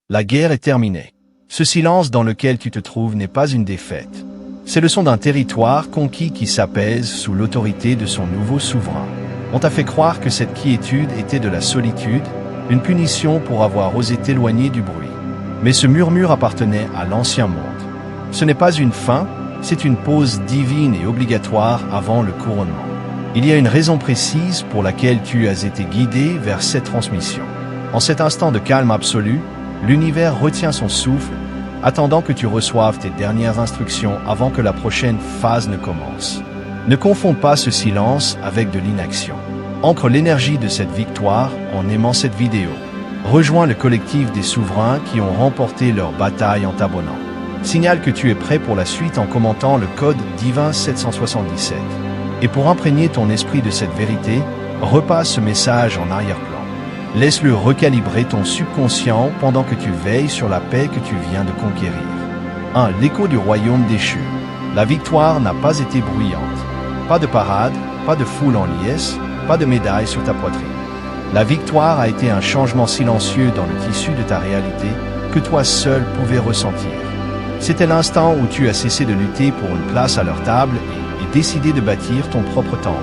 La guerre est terminée. Ce silence dans lequel tu te trouves n'est pas une défaite. C'est le son d'un territoire conquis qui s'apaise sous l'autorité de son nouveau souverain. On t'a fait croire que cette quiétude était de la solitude, une punition pour avoir osé t'éloigner du bruit. Mais ce murmure appartenait à l'ancien monde. Ce n'est pas une fin, c'est une pause divine et obligatoire avant le couronnement. Il y a une raison précise pour laquelle tu as été guidé vers cette transmission. En cet instant de calme absolu, l'univers retient son souffle, attendant que tu reçoives tes dernières instructions avant que la prochaine phase ne commence. Ne confonds pas ce silence avec de l'inaction. Ancre l'énergie de cette victoire en aimant cette vidéo. Rejoins le collectif des souverains qui ont remporté leur bataille en t'abonnant. Signale que tu es prêt pour la suite en commentant le code divin 777. Et pour imprégner ton esprit de cette vérité, repasse ce message en arrière-plan. Laisse-le recalibrer ton subconscient pendant que tu veilles sur la paix que tu viens de conquérir. 1. L'écho du royaume déchu. La victoire n'a pas été bruyante. Pas de parade, pas de foule en liesse, pas de médaille sur ta poitrine. La victoire a été un changement silencieux dans le tissu de ta réalité que toi seul pouvais ressentir. C'était l'instant où tu as cessé de lutter pour une place à leur table et décidé de bâtir ton propre temple.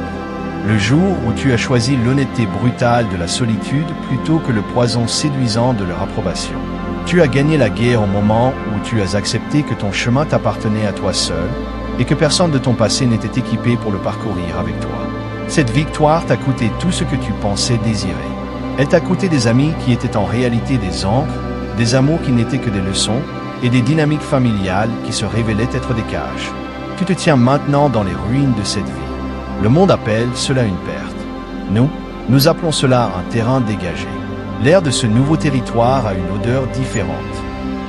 Le jour où tu as choisi l'honnêteté brutale de la solitude plutôt que le poison séduisant de leur approbation. Tu as gagné la guerre au moment où tu as accepté que ton chemin t'appartenait à toi seul et que personne de ton passé n'était équipé pour le parcourir avec toi. Cette victoire t'a coûté tout ce que tu pensais désirer. Elle t'a coûté des amis qui étaient en réalité des ancres, des amours qui n'étaient que des leçons et des dynamiques familiales qui se révélaient être des cages. Tu te tiens maintenant dans les ruines de cette vie. Le monde appelle cela une perte. Nous appelons cela un terrain dégagé. L'air de ce nouveau territoire a une odeur différente.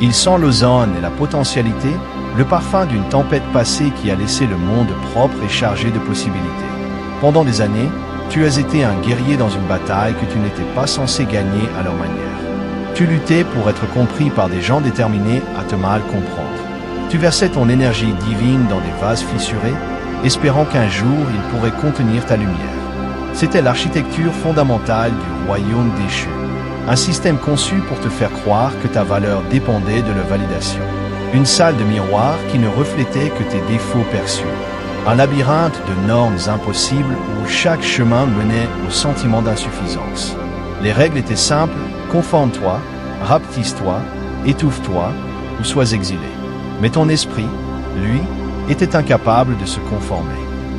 Il sent l'ozone et la potentialité, le parfum d'une tempête passée qui a laissé le monde propre et chargé de possibilités. Pendant des années, tu as été un guerrier dans une bataille que tu n'étais pas censé gagner à leur manière. Tu luttais pour être compris par des gens déterminés à te mal comprendre. Tu versais ton énergie divine dans des vases fissurés, espérant qu'un jour il pourrait contenir ta lumière. C'était l'architecture fondamentale du royaume déchu. Un système conçu pour te faire croire que ta valeur dépendait de leur validation. Une salle de miroirs qui ne reflétait que tes défauts perçus. Un labyrinthe de normes impossibles où chaque chemin menait au sentiment d'insuffisance. Les règles étaient simples, conforme-toi, rapetisse-toi, étouffe-toi ou sois exilé. Mais ton esprit, lui, était incapable de se conformer.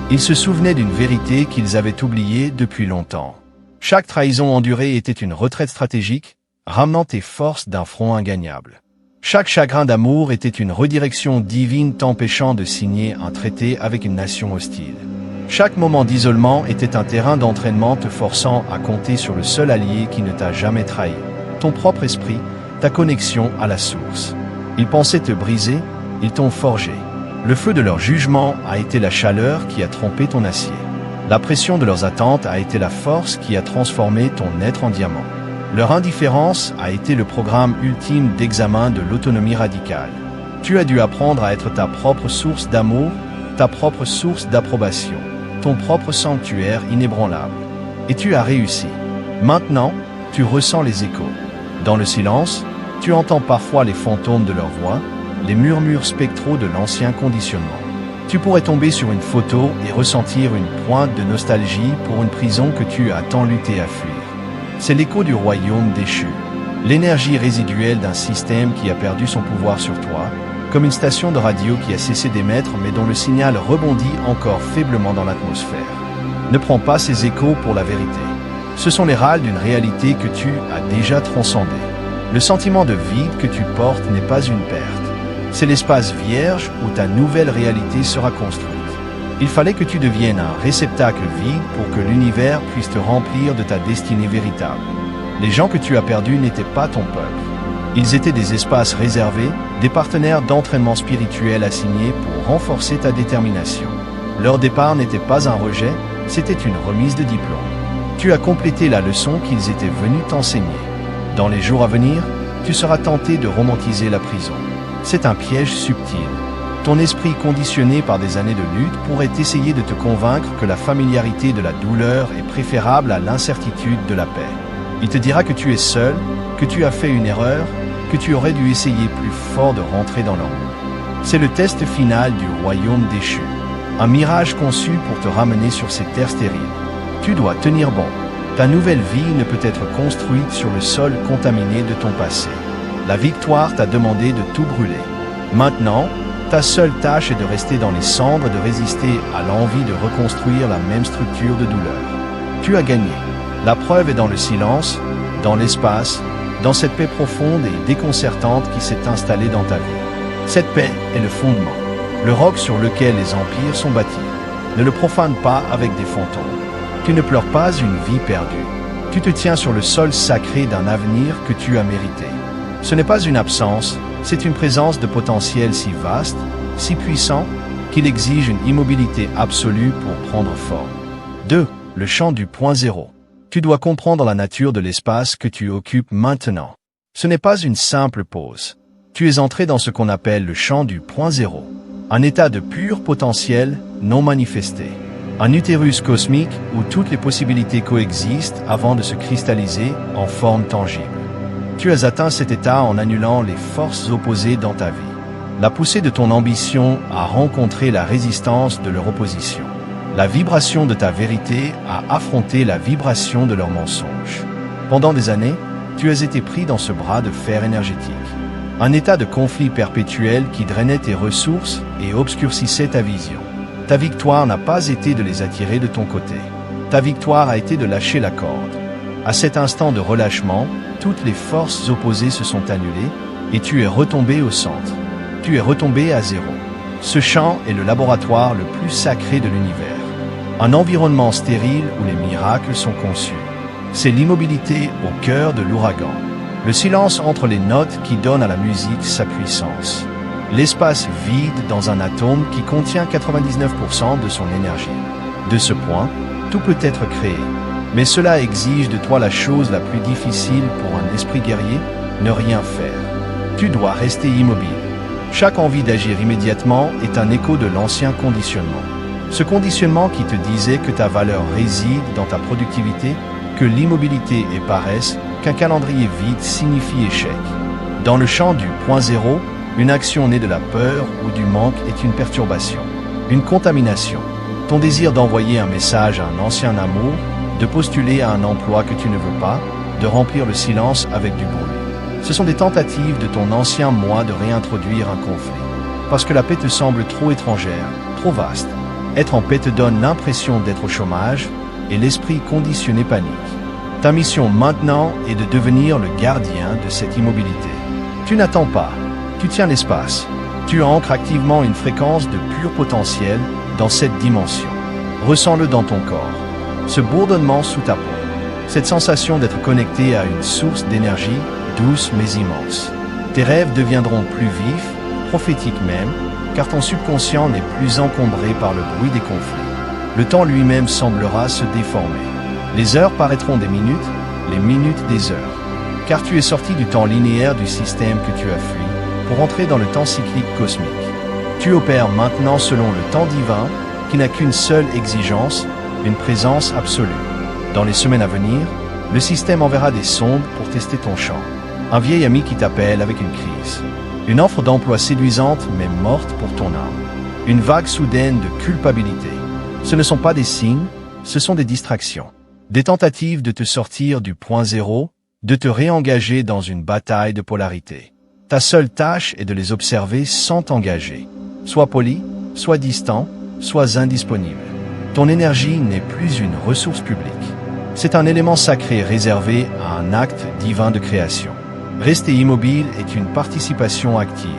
Ils se souvenaient d'une vérité qu'ils avaient oubliée depuis longtemps. Chaque trahison endurée était une retraite stratégique, ramenant tes forces d'un front ingagnable. Chaque chagrin d'amour était une redirection divine t'empêchant de signer un traité avec une nation hostile. Chaque moment d'isolement était un terrain d'entraînement te forçant à compter sur le seul allié qui ne t'a jamais trahi, ton propre esprit, ta connexion à la source. Ils pensaient te briser, ils t'ont forgé. Le feu de leur jugement a été la chaleur qui a trempé ton acier. La pression de leurs attentes a été la force qui a transformé ton être en diamant. Leur indifférence a été le programme ultime d'examen de l'autonomie radicale. Tu as dû apprendre à être ta propre source d'amour, ta propre source d'approbation, ton propre sanctuaire inébranlable. Et tu as réussi. Maintenant, tu ressens les échos. Dans le silence, tu entends parfois les fantômes de leur voix, les murmures spectraux de l'ancien conditionnement. Tu pourrais tomber sur une photo et ressentir une pointe de nostalgie pour une prison que tu as tant lutté à fuir. C'est l'écho du royaume déchu, l'énergie résiduelle d'un système qui a perdu son pouvoir sur toi, comme une station de radio qui a cessé d'émettre mais dont le signal rebondit encore faiblement dans l'atmosphère. Ne prends pas ces échos pour la vérité. Ce sont les râles d'une réalité que tu as déjà transcendée. Le sentiment de vide que tu portes n'est pas une perte. C'est l'espace vierge où ta nouvelle réalité sera construite. Il fallait que tu deviennes un réceptacle vide pour que l'univers puisse te remplir de ta destinée véritable. Les gens que tu as perdus n'étaient pas ton peuple. Ils étaient des espaces réservés, des partenaires d'entraînement spirituel assignés pour renforcer ta détermination. Leur départ n'était pas un rejet, c'était une remise de diplôme. Tu as complété la leçon qu'ils étaient venus t'enseigner. Dans les jours à venir, tu seras tenté de romantiser la prison. C'est un piège subtil. Ton esprit conditionné par des années de lutte pourrait essayer de te convaincre que la familiarité de la douleur est préférable à l'incertitude de la paix. Il te dira que tu es seul, que tu as fait une erreur, que tu aurais dû essayer plus fort de rentrer dans leur monde. C'est le test final du royaume déchu. Un mirage conçu pour te ramener sur ces terres stériles. Tu dois tenir bon. Ta nouvelle vie ne peut être construite sur le sol contaminé de ton passé. La victoire t'a demandé de tout brûler. Maintenant, ta seule tâche est de rester dans les cendres et de résister à l'envie de reconstruire la même structure de douleur. Tu as gagné. La preuve est dans le silence, dans l'espace, dans cette paix profonde et déconcertante qui s'est installée dans ta vie. Cette paix est le fondement, le roc sur lequel les empires sont bâtis. Ne le profane pas avec des fantômes. Tu ne pleures pas une vie perdue. Tu te tiens sur le sol sacré d'un avenir que tu as mérité. Ce n'est pas une absence, c'est une présence de potentiel si vaste, si puissant, qu'il exige une immobilité absolue pour prendre forme. 2. Le champ du point zéro. Tu dois comprendre la nature de l'espace que tu occupes maintenant. Ce n'est pas une simple pause. Tu es entré dans ce qu'on appelle le champ du point zéro, un état de pur potentiel non manifesté. Un utérus cosmique où toutes les possibilités coexistent avant de se cristalliser en forme tangible. Tu as atteint cet état en annulant les forces opposées dans ta vie. La poussée de ton ambition a rencontré la résistance de leur opposition. La vibration de ta vérité a affronté la vibration de leur mensonge. Pendant des années, tu as été pris dans ce bras de fer énergétique. Un état de conflit perpétuel qui drainait tes ressources et obscurcissait ta vision. Ta victoire n'a pas été de les attirer de ton côté. Ta victoire a été de lâcher la corde. À cet instant de relâchement, toutes les forces opposées se sont annulées et tu es retombé au centre. Tu es retombé à zéro. Ce champ est le laboratoire le plus sacré de l'univers. Un environnement stérile où les miracles sont conçus. C'est l'immobilité au cœur de l'ouragan. Le silence entre les notes qui donne à la musique sa puissance. L'espace vide dans un atome qui contient 99% de son énergie. De ce point, tout peut être créé. Mais cela exige de toi la chose la plus difficile pour un esprit guerrier, ne rien faire. Tu dois rester immobile. Chaque envie d'agir immédiatement est un écho de l'ancien conditionnement. Ce conditionnement qui te disait que ta valeur réside dans ta productivité, que l'immobilité est paresse, qu'un calendrier vide signifie échec. Dans le champ du point zéro, une action née de la peur ou du manque est une perturbation, une contamination. Ton désir d'envoyer un message à un ancien amour, de postuler à un emploi que tu ne veux pas, de remplir le silence avec du bruit. Ce sont des tentatives de ton ancien moi de réintroduire un conflit. Parce que la paix te semble trop étrangère, trop vaste. Être en paix te donne l'impression d'être au chômage et l'esprit conditionné panique. Ta mission maintenant est de devenir le gardien de cette immobilité. Tu n'attends pas, tu tiens l'espace. Tu ancres activement une fréquence de pur potentiel dans cette dimension. Ressens-le dans ton corps. Ce bourdonnement sous ta peau. Cette sensation d'être connecté à une source d'énergie douce mais immense. Tes rêves deviendront plus vifs, prophétiques même, car ton subconscient n'est plus encombré par le bruit des conflits. Le temps lui-même semblera se déformer. Les heures paraîtront des minutes, les minutes des heures. Car tu es sorti du temps linéaire du système que tu as fui, pour entrer dans le temps cyclique cosmique. Tu opères maintenant selon le temps divin, qui n'a qu'une seule exigence, une présence absolue. Dans les semaines à venir, le système enverra des sondes pour tester ton champ. Un vieil ami qui t'appelle avec une crise. Une offre d'emploi séduisante mais morte pour ton âme. Une vague soudaine de culpabilité. Ce ne sont pas des signes, ce sont des distractions. Des tentatives de te sortir du point zéro, de te réengager dans une bataille de polarité. Ta seule tâche est de les observer sans t'engager. Sois poli, sois distant, sois indisponible. Ton énergie n'est plus une ressource publique. C'est un élément sacré réservé à un acte divin de création. Rester immobile est une participation active.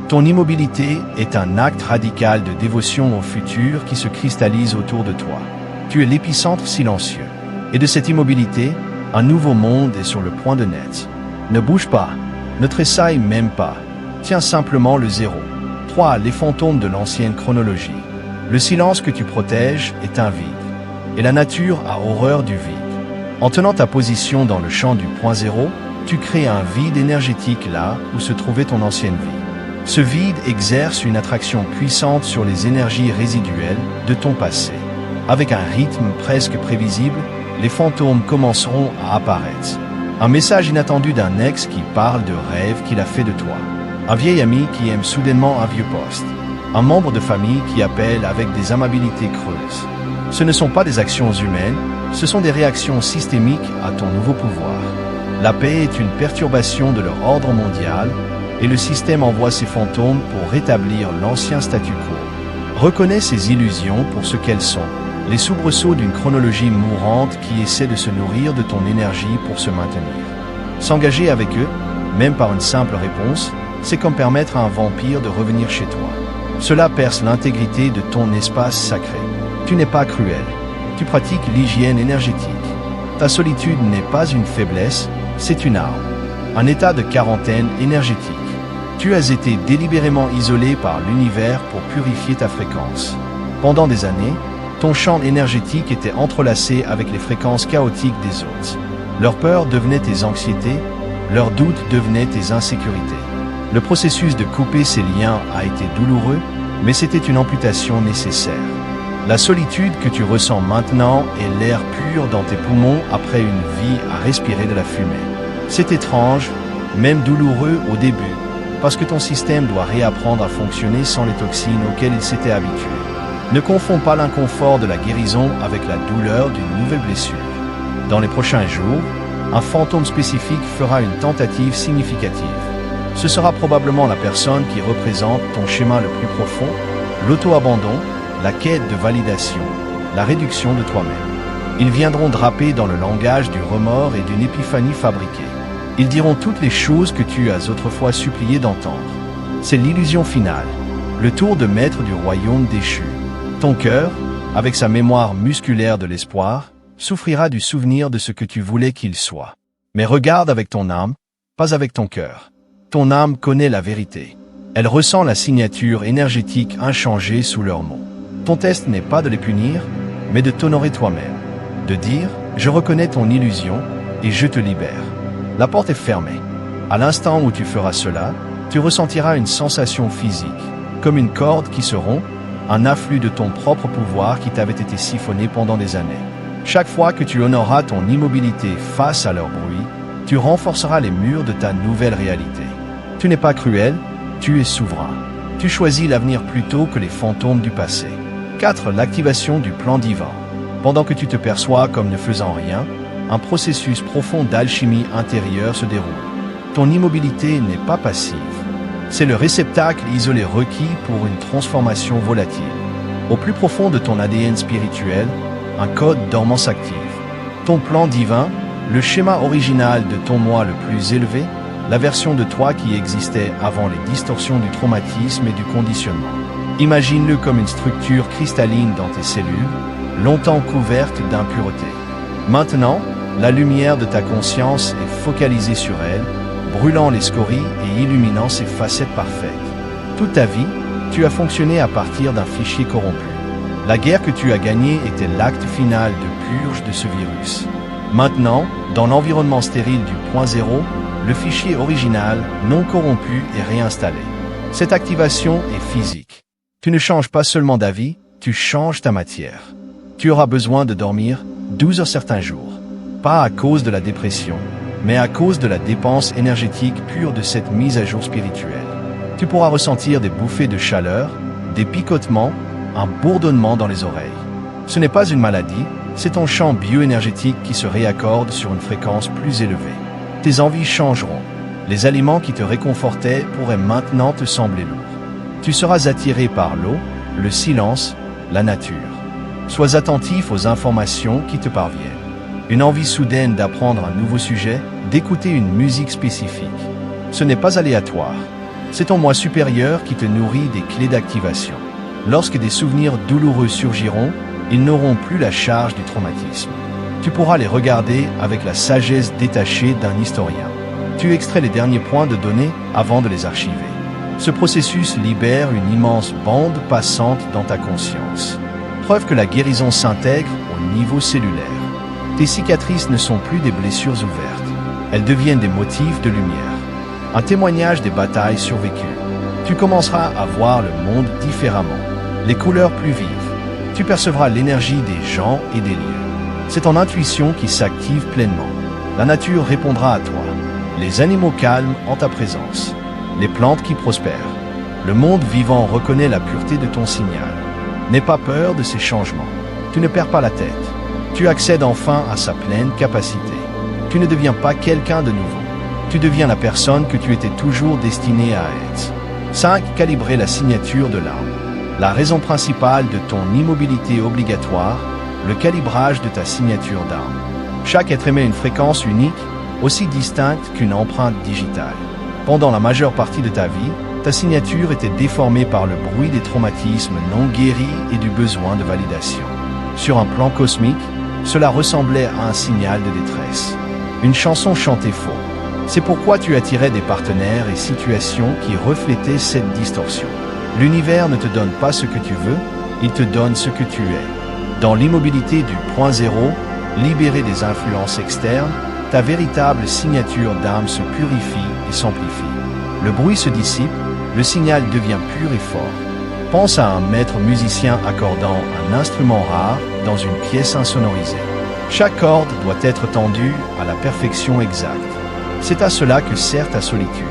Ton immobilité est un acte radical de dévotion au futur qui se cristallise autour de toi. Tu es l'épicentre silencieux. Et de cette immobilité, un nouveau monde est sur le point de naître. Ne bouge pas, ne tressaille même pas. Tiens simplement le zéro. 3. Les fantômes de l'ancienne chronologie. Le silence que tu protèges est un vide. Et la nature a horreur du vide. En tenant ta position dans le champ du point zéro, tu crées un vide énergétique là où se trouvait ton ancienne vie. Ce vide exerce une attraction puissante sur les énergies résiduelles de ton passé. Avec un rythme presque prévisible, les fantômes commenceront à apparaître. Un message inattendu d'un ex qui parle de rêves qu'il a fait de toi. Un vieil ami qui aime soudainement un vieux poste. Un membre de famille qui appelle avec des amabilités creuses. Ce ne sont pas des actions humaines, ce sont des réactions systémiques à ton nouveau pouvoir. La paix est une perturbation de leur ordre mondial et le système envoie ses fantômes pour rétablir l'ancien statu quo. Reconnais ces illusions pour ce qu'elles sont. Les soubresauts d'une chronologie mourante qui essaie de se nourrir de ton énergie pour se maintenir. S'engager avec eux, même par une simple réponse, c'est comme permettre à un vampire de revenir chez toi. Cela perce l'intégrité de ton espace sacré. Tu n'es pas cruel. Tu pratiques l'hygiène énergétique. Ta solitude n'est pas une faiblesse, c'est une arme. Un état de quarantaine énergétique. Tu as été délibérément isolé par l'univers pour purifier ta fréquence. Pendant des années, ton champ énergétique était entrelacé avec les fréquences chaotiques des autres. Leurs peurs devenaient tes anxiétés, leurs doutes devenaient tes insécurités. Le processus de couper ces liens a été douloureux, mais c'était une amputation nécessaire. La solitude que tu ressens maintenant est l'air pur dans tes poumons après une vie à respirer de la fumée. C'est étrange, même douloureux au début, parce que ton système doit réapprendre à fonctionner sans les toxines auxquelles il s'était habitué. Ne confonds pas l'inconfort de la guérison avec la douleur d'une nouvelle blessure. Dans les prochains jours, un fantôme spécifique fera une tentative significative. Ce sera probablement la personne qui représente ton schéma le plus profond, l'auto-abandon, la quête de validation, la réduction de toi-même. Ils viendront draper dans le langage du remords et d'une épiphanie fabriquée. Ils diront toutes les choses que tu as autrefois supplié d'entendre. C'est l'illusion finale, le tour de maître du royaume déchu. Ton cœur, avec sa mémoire musculaire de l'espoir, souffrira du souvenir de ce que tu voulais qu'il soit. Mais regarde avec ton âme, pas avec ton cœur. Ton âme connaît la vérité. Elle ressent la signature énergétique inchangée sous leurs mots. Ton test n'est pas de les punir, mais de t'honorer toi-même. De dire « Je reconnais ton illusion et je te libère ». La porte est fermée. À l'instant où tu feras cela, tu ressentiras une sensation physique, comme une corde qui se rompt, un afflux de ton propre pouvoir qui t'avait été siphonné pendant des années. Chaque fois que tu honoreras ton immobilité face à leur bruit, tu renforceras les murs de ta nouvelle réalité. Tu n'es pas cruel, tu es souverain. Tu choisis l'avenir plutôt que les fantômes du passé. 4. L'activation du plan divin. Pendant que tu te perçois comme ne faisant rien, un processus profond d'alchimie intérieure se déroule. Ton immobilité n'est pas passive. C'est le réceptacle isolé requis pour une transformation volatile. Au plus profond de ton ADN spirituel, un code dormant s'active. Ton plan divin, le schéma original de ton moi le plus élevé, la version de toi qui existait avant les distorsions du traumatisme et du conditionnement. Imagine-le comme une structure cristalline dans tes cellules, longtemps couverte d'impureté. Maintenant, la lumière de ta conscience est focalisée sur elle, brûlant les scories et illuminant ses facettes parfaites. Toute ta vie, tu as fonctionné à partir d'un fichier corrompu. La guerre que tu as gagnée était l'acte final de purge de ce virus. Maintenant, dans l'environnement stérile du point zéro, le fichier original, non corrompu, est réinstallé. Cette activation est physique. Tu ne changes pas seulement d'avis, tu changes ta matière. Tu auras besoin de dormir 12 heures certains jours. Pas à cause de la dépression, mais à cause de la dépense énergétique pure de cette mise à jour spirituelle. Tu pourras ressentir des bouffées de chaleur, des picotements, un bourdonnement dans les oreilles. Ce n'est pas une maladie, c'est ton champ bioénergétique qui se réaccorde sur une fréquence plus élevée. Tes envies changeront. Les aliments qui te réconfortaient pourraient maintenant te sembler lourds. Tu seras attiré par l'eau, le silence, la nature. Sois attentif aux informations qui te parviennent. Une envie soudaine d'apprendre un nouveau sujet, d'écouter une musique spécifique. Ce n'est pas aléatoire. C'est ton moi supérieur qui te nourrit des clés d'activation. Lorsque des souvenirs douloureux surgiront, ils n'auront plus la charge du traumatisme. Tu pourras les regarder avec la sagesse détachée d'un historien. Tu extrais les derniers points de données avant de les archiver. Ce processus libère une immense bande passante dans ta conscience. Preuve que la guérison s'intègre au niveau cellulaire. Tes cicatrices ne sont plus des blessures ouvertes. Elles deviennent des motifs de lumière. Un témoignage des batailles survécues. Tu commenceras à voir le monde différemment. Les couleurs plus vives. Tu percevras l'énergie des gens et des lieux. C'est ton intuition qui s'active pleinement. La nature répondra à toi. Les animaux calmes en ta présence. Les plantes qui prospèrent. Le monde vivant reconnaît la pureté de ton signal. N'aie pas peur de ces changements. Tu ne perds pas la tête. Tu accèdes enfin à sa pleine capacité. Tu ne deviens pas quelqu'un de nouveau. Tu deviens la personne que tu étais toujours destiné à être. 5. Calibrer la signature de l'âme. La raison principale de ton immobilité obligatoire, le calibrage de ta signature d'âme. Chaque être émet une fréquence unique, aussi distincte qu'une empreinte digitale. Pendant la majeure partie de ta vie, ta signature était déformée par le bruit des traumatismes non guéris et du besoin de validation. Sur un plan cosmique, cela ressemblait à un signal de détresse. Une chanson chantée faux. C'est pourquoi tu attirais des partenaires et situations qui reflétaient cette distorsion. L'univers ne te donne pas ce que tu veux, il te donne ce que tu es. Dans l'immobilité du point zéro, libéré des influences externes, ta véritable signature d'âme se purifie et s'amplifie. Le bruit se dissipe, le signal devient pur et fort. Pense à un maître musicien accordant un instrument rare dans une pièce insonorisée. Chaque corde doit être tendue à la perfection exacte. C'est à cela que sert ta solitude.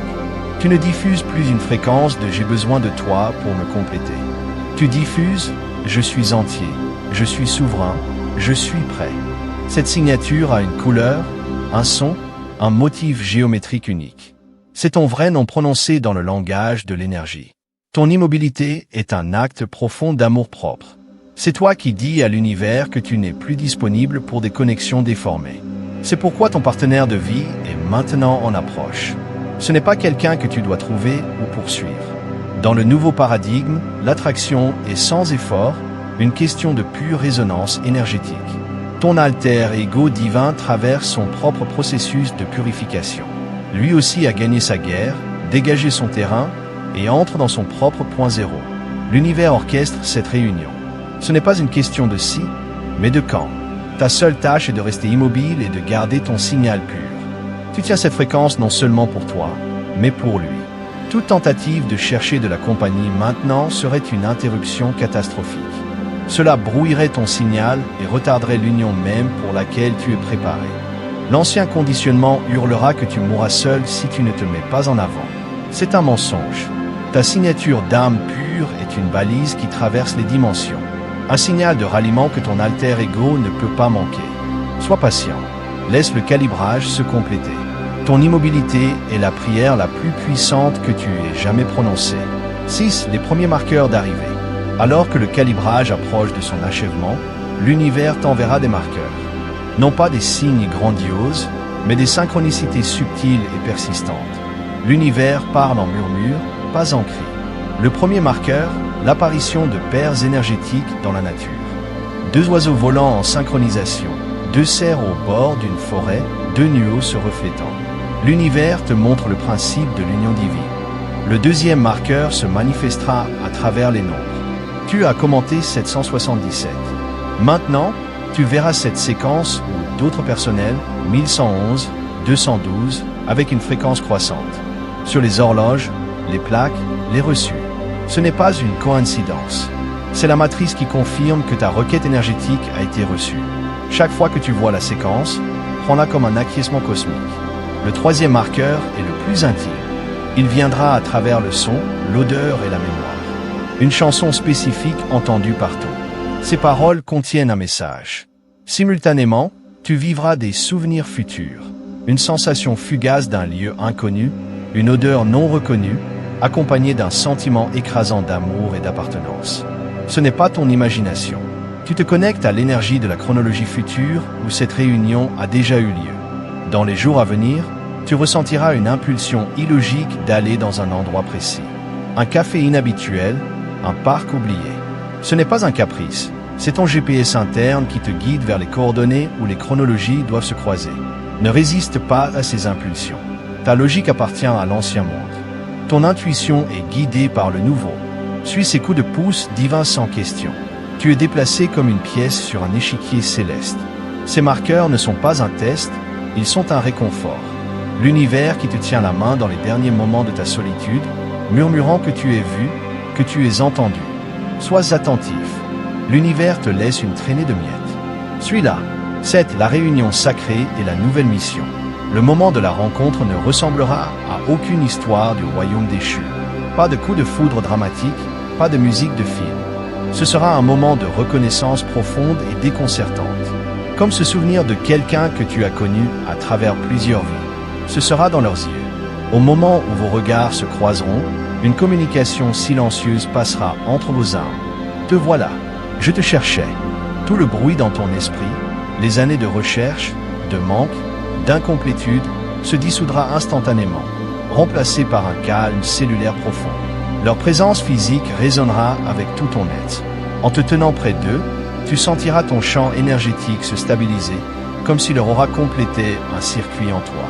Tu ne diffuses plus une fréquence de « j'ai besoin de toi pour me compléter ». Tu diffuses « je suis entier, je suis souverain, je suis prêt ». Cette signature a une couleur, un son, un motif géométrique unique. C'est ton vrai nom prononcé dans le langage de l'énergie. Ton immobilité est un acte profond d'amour-propre. C'est toi qui dis à l'univers que tu n'es plus disponible pour des connexions déformées. C'est pourquoi ton partenaire de vie est maintenant en approche. Ce n'est pas quelqu'un que tu dois trouver ou poursuivre. Dans le nouveau paradigme, l'attraction est sans effort, une question de pure résonance énergétique. Ton alter ego divin traverse son propre processus de purification. Lui aussi a gagné sa guerre, dégagé son terrain et entre dans son propre point zéro. L'univers orchestre cette réunion. Ce n'est pas une question de si, mais de quand. Ta seule tâche est de rester immobile et de garder ton signal pur. Tu tiens cette fréquence non seulement pour toi, mais pour lui. Toute tentative de chercher de la compagnie maintenant serait une interruption catastrophique. Cela brouillerait ton signal et retarderait l'union même pour laquelle tu es préparé. L'ancien conditionnement hurlera que tu mourras seul si tu ne te mets pas en avant. C'est un mensonge. Ta signature d'âme pure est une balise qui traverse les dimensions. Un signal de ralliement que ton alter ego ne peut pas manquer. Sois patient. Laisse le calibrage se compléter. Ton immobilité est la prière la plus puissante que tu aies jamais prononcée. 6. Les premiers marqueurs d'arrivée. Alors que le calibrage approche de son achèvement, l'univers t'enverra des marqueurs. Non pas des signes grandioses, mais des synchronicités subtiles et persistantes. L'univers parle en murmure, pas en cri. Le premier marqueur, l'apparition de paires énergétiques dans la nature. 2 oiseaux volants en synchronisation, 2 cerfs au bord d'une forêt, 2 nuaux se reflétant. L'univers te montre le principe de l'union divine. Le deuxième marqueur se manifestera à travers les nombres. Tu as commenté 777. Maintenant, tu verras cette séquence où d'autres personnels, 1111, 212, avec une fréquence croissante. Sur les horloges, les plaques, les reçus. Ce n'est pas une coïncidence. C'est la matrice qui confirme que ta requête énergétique a été reçue. Chaque fois que tu vois la séquence, prends-la comme un acquiescement cosmique. Le troisième marqueur est le plus intime. Il viendra à travers le son, l'odeur et la mémoire. Une chanson spécifique entendue partout. Ces paroles contiennent un message. Simultanément, tu vivras des souvenirs futurs. Une sensation fugace d'un lieu inconnu, une odeur non reconnue, accompagnée d'un sentiment écrasant d'amour et d'appartenance. Ce n'est pas ton imagination. Tu te connectes à l'énergie de la chronologie future où cette réunion a déjà eu lieu. Dans les jours à venir, tu ressentiras une impulsion illogique d'aller dans un endroit précis. Un café inhabituel, un parc oublié. Ce n'est pas un caprice, c'est ton GPS interne qui te guide vers les coordonnées où les chronologies doivent se croiser. Ne résiste pas à ces impulsions. Ta logique appartient à l'ancien monde. Ton intuition est guidée par le nouveau. Suis ces coups de pouce divins sans question. Tu es déplacé comme une pièce sur un échiquier céleste. Ces marqueurs ne sont pas un test, ils sont un réconfort. L'univers qui te tient la main dans les derniers moments de ta solitude, murmurant que tu es vu, que tu es entendu. Sois attentif. L'univers te laisse une traînée de miettes. Suis-la. C'est la réunion sacrée et la nouvelle mission. Le moment de la rencontre ne ressemblera à aucune histoire du royaume déchu. Pas de coup de foudre dramatique, pas de musique de film. Ce sera un moment de reconnaissance profonde et déconcertante. Comme se souvenir de quelqu'un que tu as connu à travers plusieurs vies. Ce sera dans leurs yeux. Au moment où vos regards se croiseront, une communication silencieuse passera entre vos âmes. Te voilà. Je te cherchais. Tout le bruit dans ton esprit, les années de recherche, de manque, d'incomplétude, se dissoudra instantanément, remplacé par un calme cellulaire profond. Leur présence physique résonnera avec tout ton être. En te tenant près d'eux, tu sentiras ton champ énergétique se stabiliser, comme s'il leur aura complété un circuit en toi.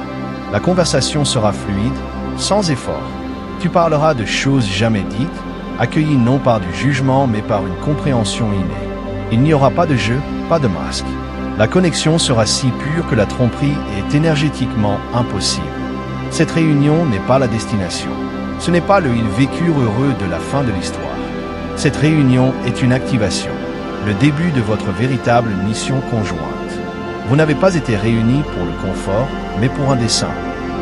La conversation sera fluide, sans effort. Tu parleras de choses jamais dites, accueillies non par du jugement mais par une compréhension innée. Il n'y aura pas de jeu, pas de masque. La connexion sera si pure que la tromperie est énergétiquement impossible. Cette réunion n'est pas la destination. Ce n'est pas le « ils vécurent heureux » de la fin de l'histoire. Cette réunion est une activation, le début de votre véritable mission conjointe. Vous n'avez pas été réunis pour le confort, mais pour un dessein.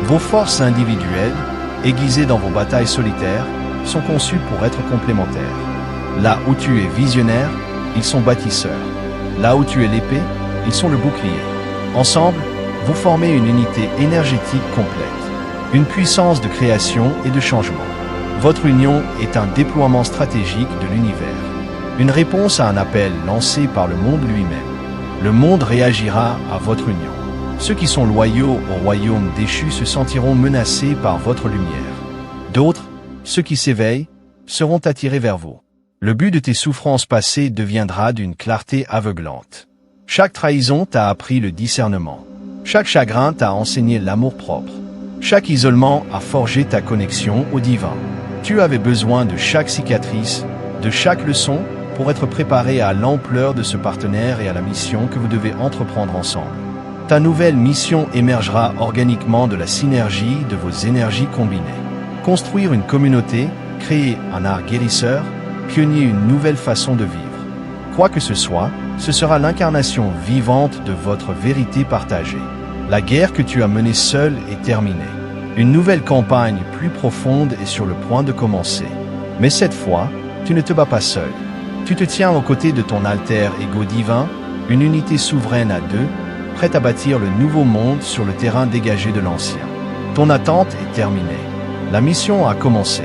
Vos forces individuelles, aiguisées dans vos batailles solitaires, sont conçues pour être complémentaires. Là où tu es visionnaire, ils sont bâtisseurs. Là où tu es l'épée, ils sont le bouclier. Ensemble, vous formez une unité énergétique complète. Une puissance de création et de changement. Votre union est un déploiement stratégique de l'univers. Une réponse à un appel lancé par le monde lui-même. Le monde réagira à votre union. Ceux qui sont loyaux au royaume déchu se sentiront menacés par votre lumière. D'autres, ceux qui s'éveillent, seront attirés vers vous. Le but de tes souffrances passées deviendra d'une clarté aveuglante. Chaque trahison t'a appris le discernement. Chaque chagrin t'a enseigné l'amour-propre. Chaque isolement a forgé ta connexion au divin. Tu avais besoin de chaque cicatrice, de chaque leçon, pour être préparé à l'ampleur de ce partenaire et à la mission que vous devez entreprendre ensemble. Ta nouvelle mission émergera organiquement de la synergie de vos énergies combinées. Construire une communauté, créer un art guérisseur, pionnier une nouvelle façon de vivre. Quoi que ce soit, ce sera l'incarnation vivante de votre vérité partagée. La guerre que tu as menée seule est terminée. Une nouvelle campagne plus profonde est sur le point de commencer. Mais cette fois, tu ne te bats pas seul. Tu te tiens aux côtés de ton alter ego divin, une unité souveraine à deux, prête à bâtir le nouveau monde sur le terrain dégagé de l'ancien. Ton attente est terminée. La mission a commencé.